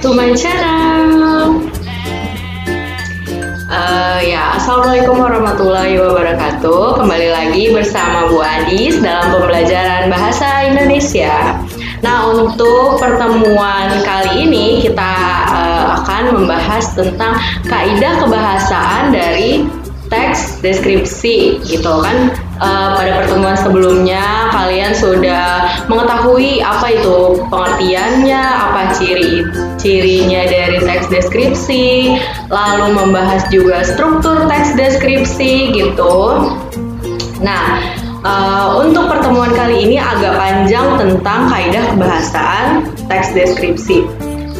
to my channel. Assalamualaikum warahmatullahi wabarakatuh. Kembali lagi bersama Bu Adis dalam pembelajaran bahasa Indonesia. Nah, untuk pertemuan kali ini kita akan membahas tentang kaidah kebahasaan dari teks deskripsi, gitu kan. Pada pertemuan sebelumnya kalian sudah mengetahui apa itu pengertiannya, apa ciri-cirinya dari teks deskripsi, lalu membahas juga struktur teks deskripsi gitu. Nah, untuk pertemuan kali ini agak panjang tentang kaidah kebahasaan teks deskripsi.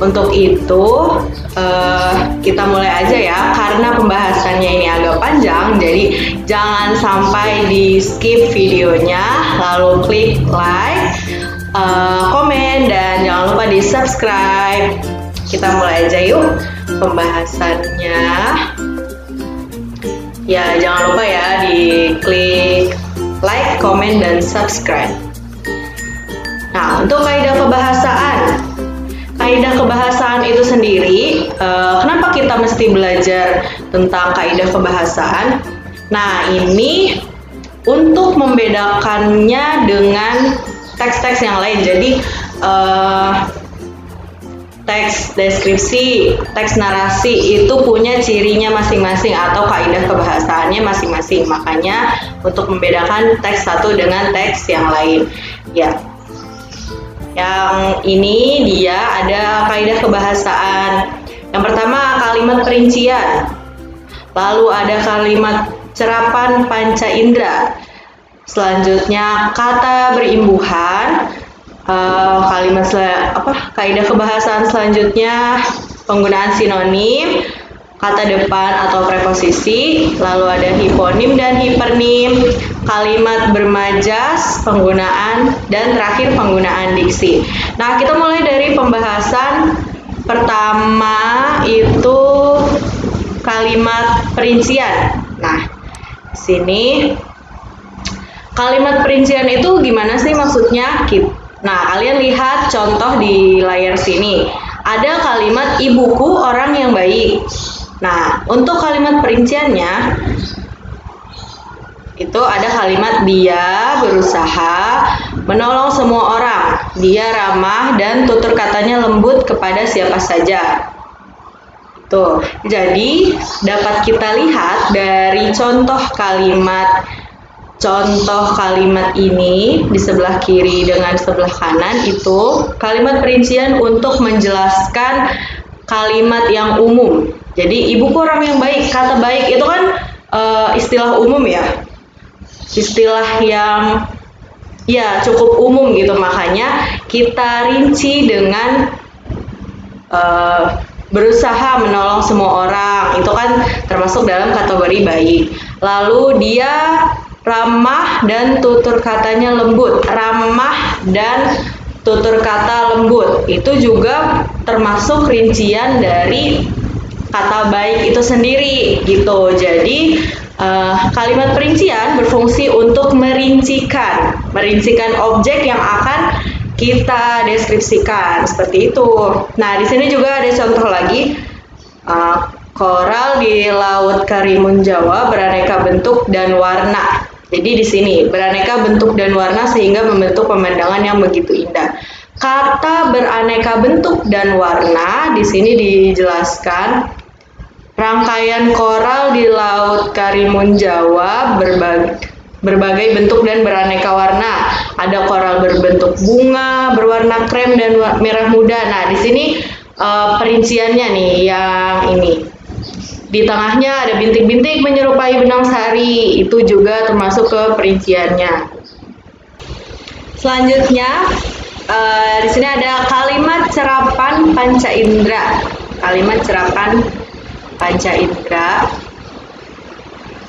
Untuk itu kita mulai aja ya, karena pembahasannya ini agak panjang, jadi jangan sampai di skip videonya, lalu klik like, komen, dan jangan lupa di subscribe. Kita mulai aja yuk pembahasannya. Ya, jangan lupa ya di klik like, komen, dan subscribe. Nah, untuk kaidah kebahasaan. Kaidah kebahasaan itu sendiri, kenapa kita mesti belajar tentang kaidah kebahasaan? Nah, ini untuk membedakannya dengan teks-teks yang lain. Jadi, teks deskripsi, teks narasi itu punya cirinya masing-masing atau kaidah kebahasaannya masing-masing. Makanya untuk membedakan teks satu dengan teks yang lain, ya. Yang ini dia ada kaidah kebahasaan. Yang pertama kalimat perincian, lalu ada kalimat cerapan panca indera, selanjutnya kata berimbuhan, kaidah kebahasaan selanjutnya penggunaan sinonim, kata depan atau preposisi, lalu ada hiponim dan hipernim, kalimat bermajas, penggunaan, dan terakhir penggunaan diksi. Nah, kita mulai dari pembahasan pertama, itu kalimat perincian. Nah, di sini kalimat perincian itu gimana sih maksudnya? Nah, kalian lihat contoh di layar sini. Ada kalimat ibuku orang yang baik. Nah, untuk kalimat perinciannya itu ada kalimat dia berusaha menolong semua orang, dia ramah dan tutur katanya lembut kepada siapa saja. Tuh, jadi dapat kita lihat dari contoh kalimat ini di sebelah kiri dengan sebelah kanan itu kalimat perincian untuk menjelaskan kalimat yang umum. Jadi ibuku orang yang baik, kata baik itu kan istilah umum ya, istilah yang ya cukup umum gitu, makanya kita rinci dengan berusaha menolong semua orang, itu kan termasuk dalam kategori baik. Lalu dia ramah dan tutur katanya lembut, ramah dan tutur kata lembut itu juga termasuk rincian dari kata baik itu sendiri gitu. Jadi kalimat perincian berfungsi untuk merincikan objek yang akan kita deskripsikan seperti itu. Nah, di sini juga ada contoh lagi, koral di Laut Karimun Jawa beraneka bentuk dan warna. Jadi di sini beraneka bentuk dan warna sehingga membentuk pemandangan yang begitu indah. Kata beraneka bentuk dan warna di sini dijelaskan rangkaian koral di Laut Karimun Jawa berbagai bentuk dan beraneka warna. Ada koral berbentuk bunga, berwarna krem dan merah muda. Nah, di sini perinciannya nih yang ini. Di tengahnya ada bintik-bintik menyerupai benang sari, itu juga termasuk ke perinciannya. Selanjutnya di sini ada kalimat cerapan panca indera. Kalimat cerapan panca indera.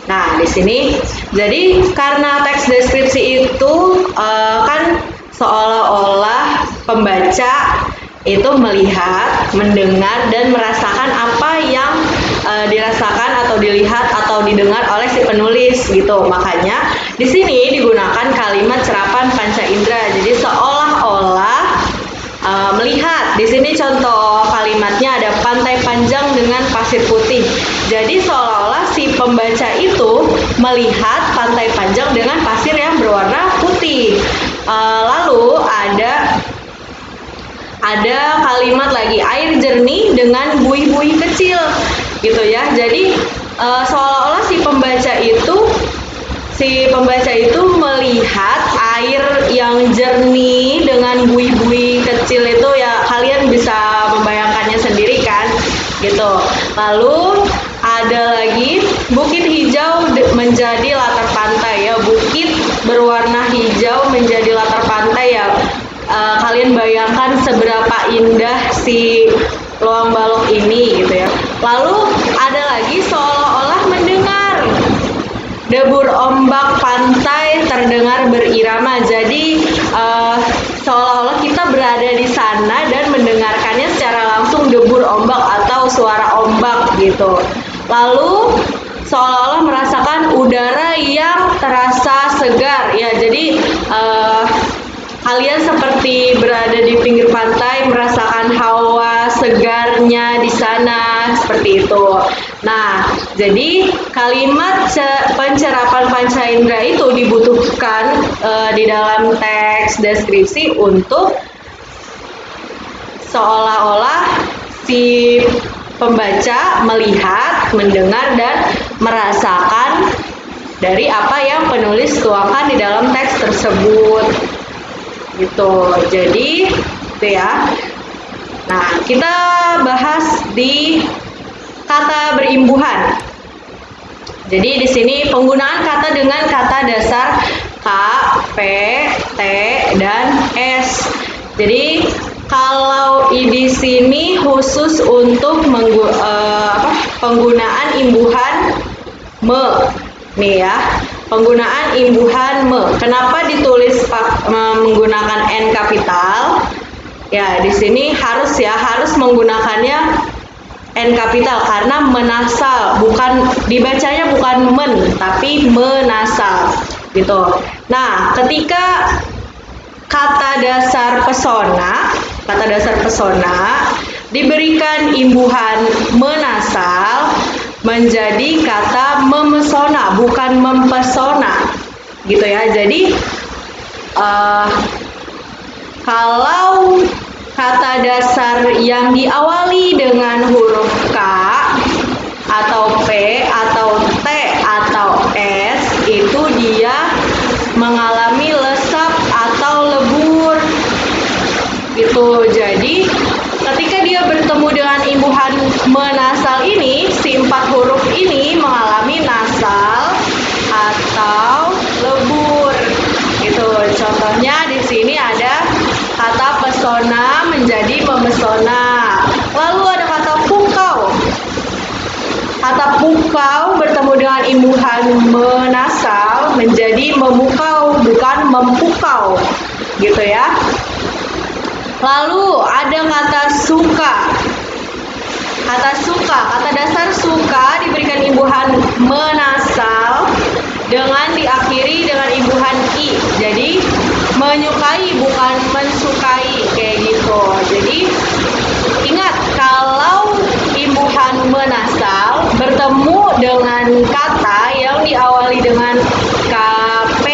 Nah, di sini jadi karena teks deskripsi itu kan seolah-olah pembaca itu melihat, mendengar, dan merasakan apa yang dirasakan atau dilihat atau didengar oleh si penulis gitu. Makanya di sini digunakan kalimat cerapan panca indera. Jadi seolah-olah melihat. Di sini contoh kalimat pasir putih. Jadi seolah-olah si pembaca itu melihat pantai panjang dengan pasir yang berwarna putih. Lalu ada kalimat lagi, air jernih dengan buih-buih kecil, gitu ya. Jadi seolah-olah si pembaca itu melihat air yang jernih dengan buih-buih kecil itu, ya kalian bisa membayangkannya sendiri kan, gitu. Lalu ada lagi bukit hijau menjadi latar pantai, ya, bukit berwarna hijau menjadi latar pantai, ya. Kalian bayangkan seberapa indah si Loang Balong ini, gitu ya. Lalu ada lagi seolah-olah mendengar debur ombak pantai terdengar berirama. Jadi seolah-olah kita berada di sana dan mendengarkannya secara langsung, debur ombak atau suara ombak, gitu. Lalu seolah-olah merasakan udara yang terasa segar, ya. Jadi kalian seperti berada di pinggir pantai, merasakan hawa segarnya di sana, seperti itu. Nah, jadi kalimat pencerapan panca indera itu dibutuhkan di dalam teks deskripsi untuk seolah-olah si pembaca melihat, mendengar, dan merasakan dari apa yang penulis tuangkan di dalam teks tersebut, gitu. Jadi itu ya. Nah, kita bahas di kata berimbuhan. Jadi di sini penggunaan kata dengan kata dasar K, P, T, dan S. Jadi kalau di sini khusus untuk penggunaan imbuhan me, nih ya. Penggunaan imbuhan me. Kenapa ditulis menggunakan N kapital? Ya, di sini harus menggunakannya N kapital karena menasal, dibacanya bukan men tapi menasal, gitu. Nah, ketika kata dasar pesona diberikan imbuhan menasal, menjadi kata memesona, bukan mempesona, gitu ya. Jadi kalau kata dasar yang diawali dengan huruf K atau P atau T atau S itu dia mengalami lesap atau lebur, gitu. Jadi ketika dia bertemu dengan imbuhan menasal ini, si 4 huruf ini mengalami nasal atau lebur, gitu. Contohnya di sini ada kata pesona menjadi memesona. Lalu ada kata pukau. Kata pukau bertemu dengan imbuhan menasal menjadi memukau, bukan mempukau, gitu ya. Lalu ada kata suka. Kata dasar suka diberikan imbuhan menasal dengan diakhiri dengan imbuhan i. Jadi menyukai bukan mensukai, kayak gitu. Jadi ingat, kalau imbuhan menasal bertemu dengan kata yang diawali dengan K, P,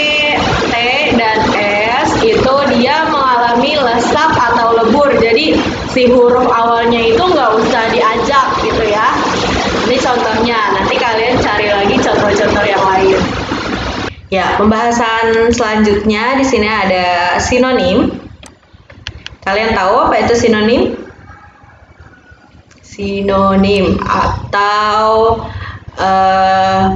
T, dan S, itu dia mengalami lesap atau lebur. Jadi si huruf awalnya itu nggak usah diajak, gitu ya. Ini contohnya, nanti kalian cari lagi contoh-contoh yang lain. Ya, pembahasan selanjutnya di sini ada sinonim. Kalian tahu apa itu sinonim? Sinonim atau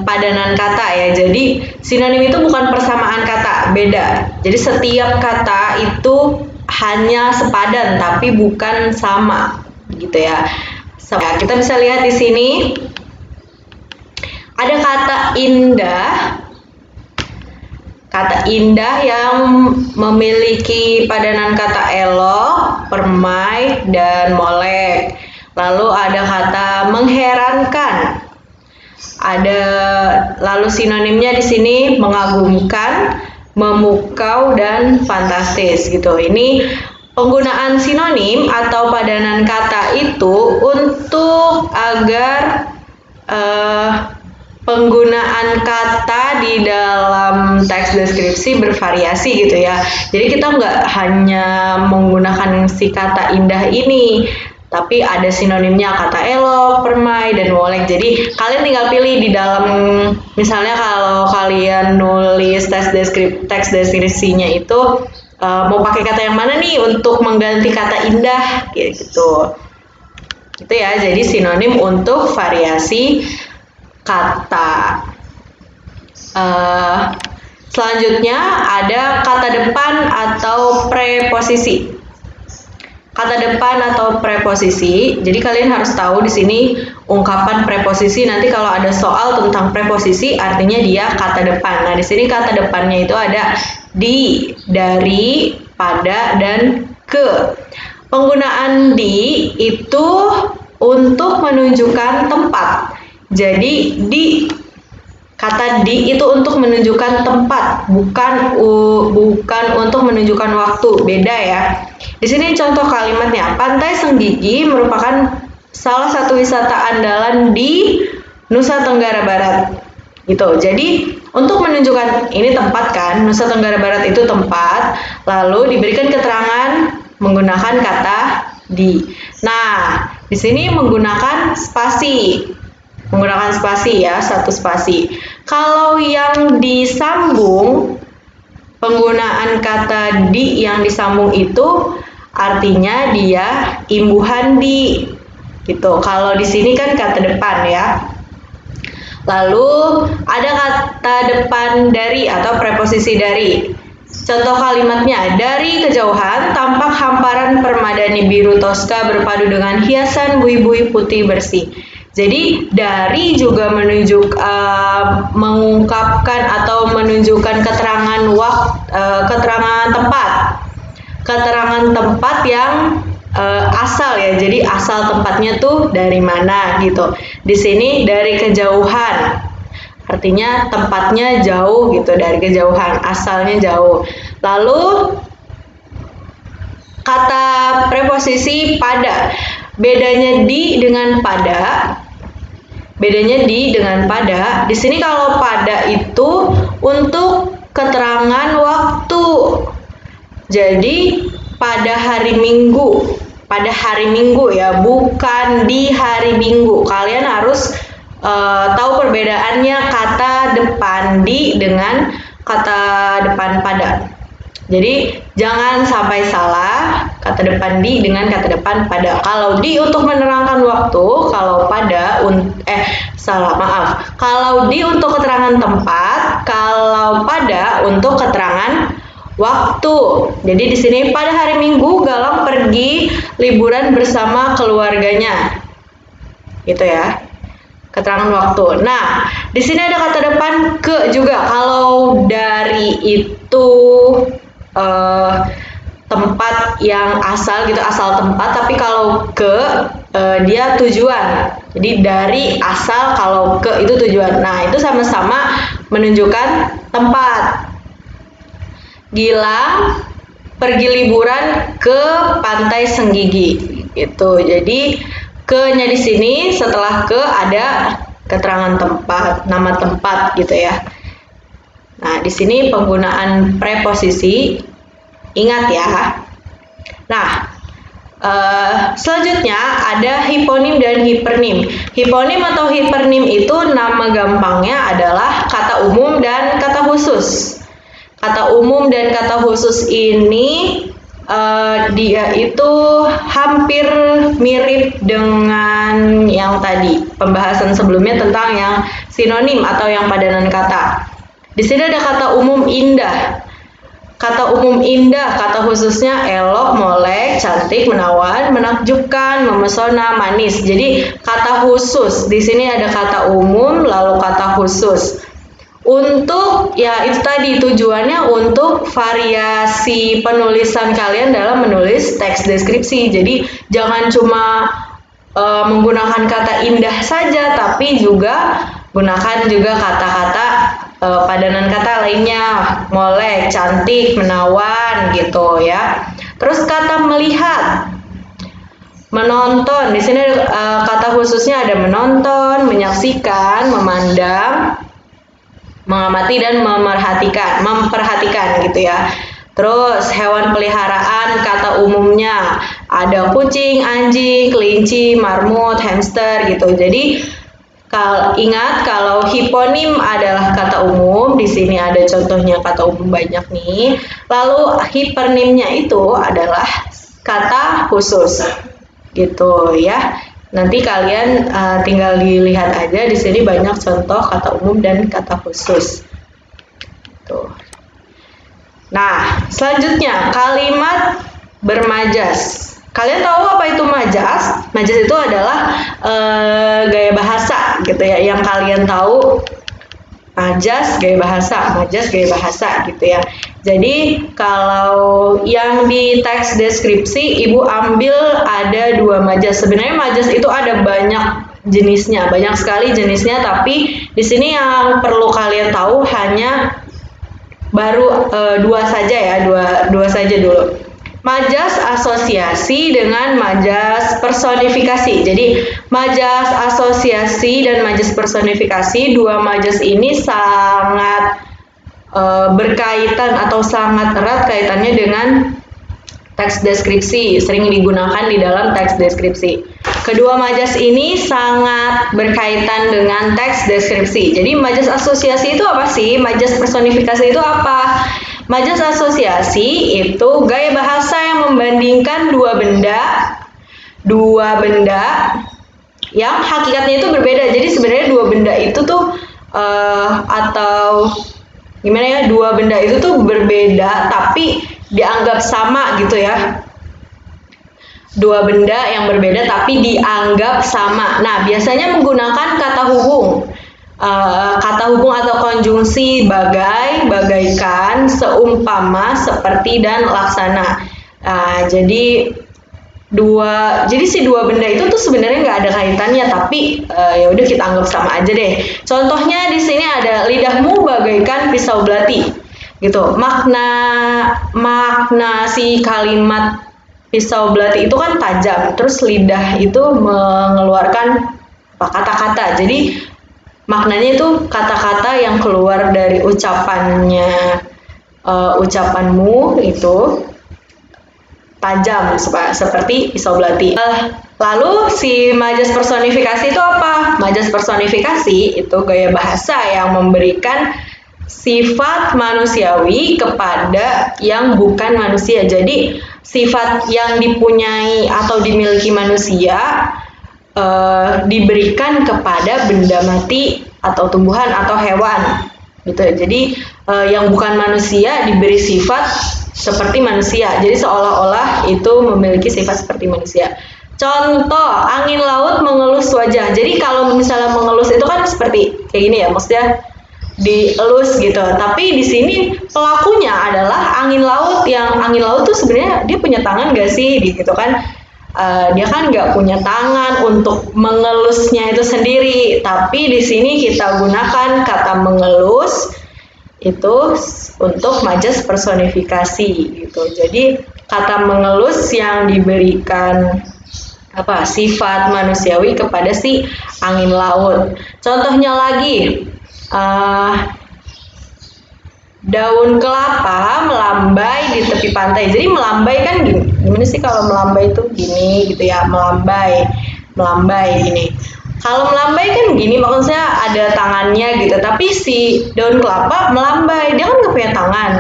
padanan kata, ya. Jadi sinonim itu bukan persamaan kata, beda. Jadi setiap kata itu hanya sepadan tapi bukan sama, gitu ya. Kita bisa lihat di sini ada kata indah. Kata indah yang memiliki padanan kata elok, permai, dan molek. Lalu ada kata mengherankan. Lalu sinonimnya di sini mengagumkan, memukau, dan fantastis, gitu. Ini penggunaan sinonim atau padanan kata itu untuk agar penggunaan kata di dalam teks deskripsi bervariasi gitu ya. Jadi kita nggak hanya menggunakan si kata indah ini, tapi ada sinonimnya kata elok, permai, dan molek. Jadi kalian tinggal pilih di dalam, misalnya kalau kalian nulis teks deskripsinya itu mau pakai kata yang mana nih untuk mengganti kata indah gitu. Itu ya, jadi sinonim untuk variasi kata. Selanjutnya ada kata depan atau preposisi. Kata depan atau preposisi. Jadi kalian harus tahu di sini ungkapan preposisi. Nanti kalau ada soal tentang preposisi, artinya dia kata depan. Nah, di sini kata depannya itu ada di, dari, pada, dan ke. Penggunaan di itu untuk menunjukkan tempat. Jadi kata di itu untuk menunjukkan tempat, bukan untuk menunjukkan waktu. Beda ya. Di sini contoh kalimatnya, Pantai Senggigi merupakan salah satu wisata andalan di Nusa Tenggara Barat. Gitu. Jadi untuk menunjukkan ini tempat kan, Nusa Tenggara Barat itu tempat, lalu diberikan keterangan menggunakan kata di. Nah, di sini menggunakan spasi. Menggunakan spasi ya, satu spasi. Kalau yang disambung, penggunaan kata di yang disambung itu artinya dia imbuhan di gitu. Kalau di sini kan kata depan ya. Lalu ada kata depan dari atau preposisi dari. Contoh kalimatnya, dari kejauhan tampak hamparan permadani biru toska berpadu dengan hiasan bui-bui putih bersih. Jadi dari juga mengungkapkan atau menunjukkan keterangan tempat. Keterangan tempat yang asal ya. Jadi asal tempatnya tuh dari mana gitu. Di sini dari kejauhan. Artinya tempatnya jauh gitu, dari kejauhan, asalnya jauh. Lalu kata preposisi pada. Bedanya di dengan pada. Bedanya di dengan pada. Di sini kalau pada itu untuk keterangan waktu. Jadi pada hari Minggu. Pada hari Minggu ya, bukan di hari Minggu. Kalian harus tahu perbedaannya kata depan di dengan kata depan pada. Jadi jangan sampai salah kata depan di dengan kata depan pada. Kalau di untuk menerangkan waktu, kalau pada Kalau di untuk keterangan tempat, kalau pada untuk keterangan waktu. Jadi di sini pada hari Minggu Galang pergi liburan bersama keluarganya. Gitu ya. Keterangan waktu. Nah, di sini ada kata depan ke juga. Kalau dari itu tempat yang asal gitu, asal tempat, tapi kalau ke dia tujuan. Jadi dari asal, kalau ke itu tujuan. Nah, itu sama-sama menunjukkan tempat. Gilang pergi liburan ke Pantai Senggigi. Gitu. Jadi ke-nya di sini setelah ke ada keterangan tempat, nama tempat gitu ya. Nah, di sini penggunaan preposisi, ingat ya. Nah, selanjutnya ada hiponim dan hipernim. Hiponim atau hipernim itu nama gampangnya adalah kata umum dan kata khusus. Kata umum dan kata khusus ini dia itu hampir mirip dengan yang tadi pembahasan sebelumnya tentang yang sinonim atau yang padanan kata. Di sini ada kata umum indah. Kata umum indah, kata khususnya elok, molek, cantik, menawan, menakjubkan, memesona, manis. Jadi kata khusus. Di sini ada kata umum lalu kata khusus. Untuk ya itu tadi tujuannya untuk variasi penulisan kalian dalam menulis teks deskripsi. Jadi jangan cuma menggunakan kata indah saja, tapi juga gunakan juga kata-kata padanan kata lainnya, molek, cantik, menawan gitu ya. Terus kata melihat, menonton. Di sini kata khususnya ada menonton, menyaksikan, memandang, mengamati dan memperhatikan gitu ya. Terus hewan peliharaan, kata umumnya ada kucing, anjing, kelinci, marmut, hamster gitu. Jadi ingat kalau hiponim adalah kata umum, di sini ada contohnya kata umum banyak nih. Lalu hipernimnya itu adalah kata khusus, gitu ya. Nanti kalian tinggal dilihat aja di sini banyak contoh kata umum dan kata khusus. Tuh. Nah, selanjutnya kalimat bermajas. Kalian tahu apa itu majas? Majas itu adalah gaya bahasa gitu ya. Yang kalian tahu majas gaya bahasa gitu ya. Jadi kalau yang di teks deskripsi Ibu ambil ada 2 majas. Sebenarnya majas itu ada banyak jenisnya, banyak sekali jenisnya. Tapi di sini yang perlu kalian tahu hanya baru 2 saja ya, dua saja dulu. Majas asosiasi dengan majas personifikasi. Jadi majas asosiasi dan majas personifikasi, 2 majas ini sangat berkaitan atau sangat erat kaitannya dengan teks deskripsi, sering digunakan di dalam teks deskripsi. Kedua majas ini sangat berkaitan dengan teks deskripsi. Jadi majas asosiasi itu apa sih? Majas personifikasi itu apa? Majas asosiasi itu gaya bahasa yang membandingkan dua benda yang hakikatnya itu berbeda. Jadi sebenarnya 2 benda itu tuh atau gimana ya? 2 benda itu tuh berbeda tapi dianggap sama gitu ya. 2 benda yang berbeda tapi dianggap sama. Nah, biasanya menggunakan kata hubung. Kata hubung atau konjungsi bagai, bagaikan, seumpama, seperti, dan laksana. Jadi si dua benda itu tuh sebenarnya nggak ada kaitannya, tapi ya udah kita anggap sama aja deh. Contohnya di sini ada lidahmu bagaikan pisau belati, gitu. Makna si kalimat pisau belati itu kan tajam, terus lidah itu mengeluarkan kata-kata. Jadi maknanya itu kata-kata yang keluar dari ucapanmu itu tajam seperti pisau belati. Lalu si majas personifikasi itu apa? Majas personifikasi itu gaya bahasa yang memberikan sifat manusiawi kepada yang bukan manusia. Jadi sifat yang dipunyai atau dimiliki manusia diberikan kepada benda mati atau tumbuhan atau hewan gitu. Jadi yang bukan manusia diberi sifat seperti manusia. Jadi seolah-olah itu memiliki sifat seperti manusia. Contoh, angin laut mengelus wajah. Jadi kalau misalnya mengelus itu kan seperti kayak gini ya, maksudnya dielus gitu. Tapi di sini pelakunya adalah angin laut. Yang angin laut tuh sebenarnya dia punya tangan gak sih gitu kan? Dia kan nggak punya tangan untuk mengelusnya itu sendiri, tapi di sini kita gunakan kata mengelus itu untuk majas personifikasi gitu. Jadi kata mengelus yang diberikan sifat manusiawi kepada si angin laut. Contohnya lagi, daun kelapa melambai di tepi pantai. Jadi melambai kan gimana sih kalau melambai itu gini gitu ya, melambai gini. Kalau melambai kan gini, maksudnya ada tangannya gitu. Tapi si daun kelapa melambai, dia kan nggak punya tangan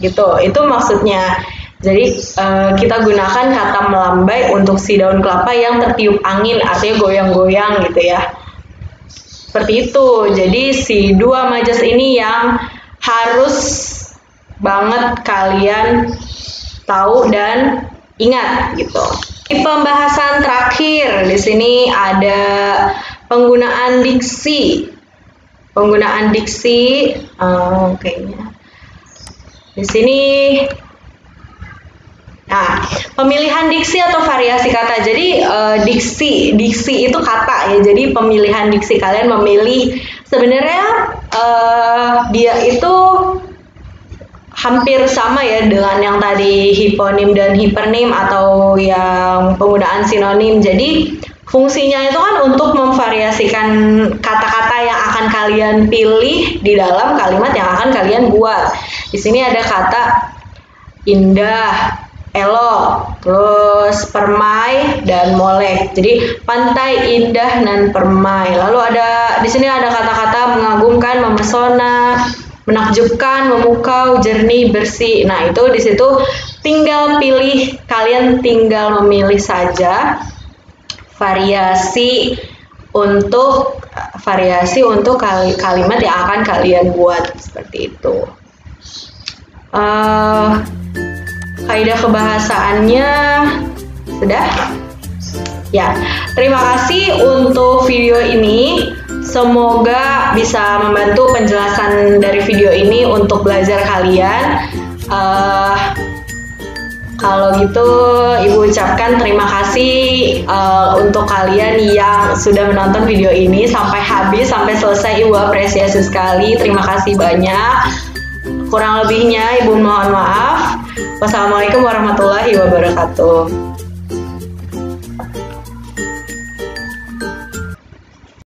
gitu. Itu maksudnya. Jadi kita gunakan kata melambai untuk si daun kelapa yang tertiup angin, artinya goyang-goyang gitu ya. Seperti itu. Jadi si 2 majas ini yang harus banget kalian tahu dan ingat gitu. Di pembahasan terakhir di sini ada penggunaan diksi. Kayaknya di sini. Nah, pemilihan diksi atau variasi kata. Jadi diksi itu kata ya. Jadi pemilihan diksi, kalian memilih sebenarnya dia itu hampir sama ya dengan yang tadi hiponim dan hipernim atau yang penggunaan sinonim. Jadi fungsinya itu kan untuk memvariasikan kata-kata yang akan kalian pilih di dalam kalimat yang akan kalian buat. Di sini ada kata indah, elok, terus permai dan molek. Jadi pantai indah dan permai. Lalu ada di sini ada kata-kata mengagumkan, memesona, menakjubkan, memukau, jernih, bersih. Nah, itu di situ tinggal pilih, kalian tinggal memilih saja variasi untuk kalimat yang akan kalian buat seperti itu. Kaidah kebahasaannya sudah? Ya, terima kasih untuk video ini. Semoga bisa membantu penjelasan dari video ini untuk belajar kalian. Kalau gitu, Ibu ucapkan terima kasih untuk kalian yang sudah menonton video ini sampai habis, sampai selesai. Ibu apresiasi sekali. Terima kasih banyak. Kurang lebihnya Ibu mohon maaf. Wassalamualaikum warahmatullahi wabarakatuh.